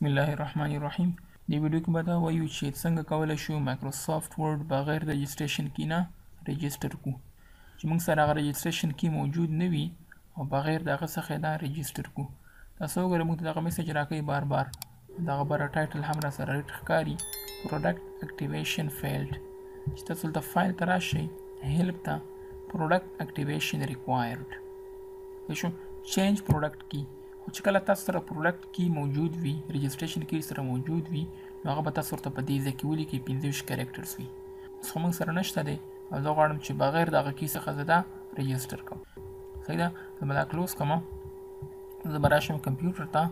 بسم الله الرحمن الرحیم. دې ویډیو کې به دا وایو چې څنګه کولی شو مایکروسافټ ورډ بغیر د رجسټریشن کی نه رجسټر کړو. چې موږ سره هغه رجسټریشن کی موجود نه وي او بغیر د هغه څخه دا رجسټر کړو. تاسو وګورئ موږ ته دغه میسج راکوي بار بار. دغه بره ټایټل هم را سره ریډ ښکاري پروډکټ اکټیویشن فیلډ. چې تاسو دلته فایل ته راشئ هیلپ ته پروډکټ اکټیویشن ریکوایرډ شو چینج پروډکټ کی. خو چې کله تاسو سره پروډکټ کی موجود وي رجسټریشن کی سره موجود وي نو هغه به تاسو ورته په دې ځای کې ولیکئ 25 کریکټرز وي. اوس خو موږ سره نشته دی او زه غواړم چې بغیر د هغه کی څخه زه دا رجسټر کړم. صحیح ده. زه به دا کلوز کړم. زه به راشم کمپیوټر ته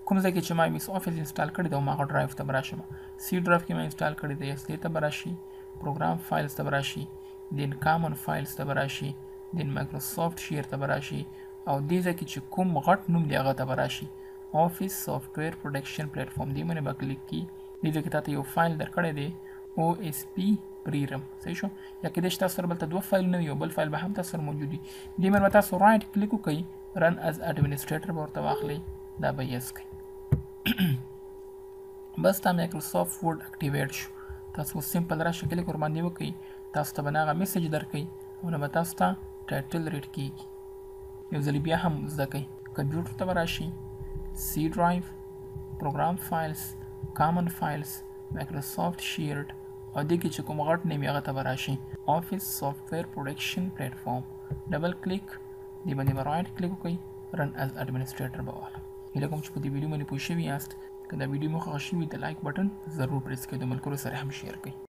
کوم ځای کې چې ما ایس افس انسټال کړی دی هماغه ډرایو ته به راشم. سی ډرایو کې مې انسټال کړی دی اس ته به راشي پروګرام فایلز ته به راشي دین کامن فایلز ته به راشي دین مایکروسافټ شیر ته به راشي او دې ځای کې چې کوم غټ نوم دی هغه ته به راشي آفس سافټویر پروډکشن پلیټفارم. دې باندې به کلیک کړي. دې ځای کې تاته یو فایل درکړی دی OSP پریرم. صحیح شو. یا کېدای شي تاسو سره بلته دوه فایلونه وي او بل فایل به هم تاسو سره موجود وي. دې باندې به تاسو رایټ کلیک وکړئ رن از اډمنسټریټر به ورته واخلئ دا به یس کړئ. بس تا مایکروسافټ ورډ اکټیویټ شو. تاسو سمپل راشئ کلیک ورباندې وکړئ. تاسو ته به هغه میسج درکوي او نه به تاسو ته ټایټل ریډ کېږي. یو ځل بیا هم زده کوئ. کمپیوټر ته به راشئ سی ډرایو پروګرام فایلز کامن فایلز مایکروسافټ شیرډ او دې کې چې کوم غټ نیم هغه ته به راشئ آفس سافټویر پروډکشن پلیټفارم. ډبل کلیک دې باندې به رایټ کلیک وکړئ رن از اډمنسټریټر به واخلئ. هیله کوم چې په دې ویډیو باندې پوه شوي یاست. که دا ویډیو مو خوښ شوي د لایک بټن ضرور پریس کړئ. د ملګرو سره هم شیر کړئ.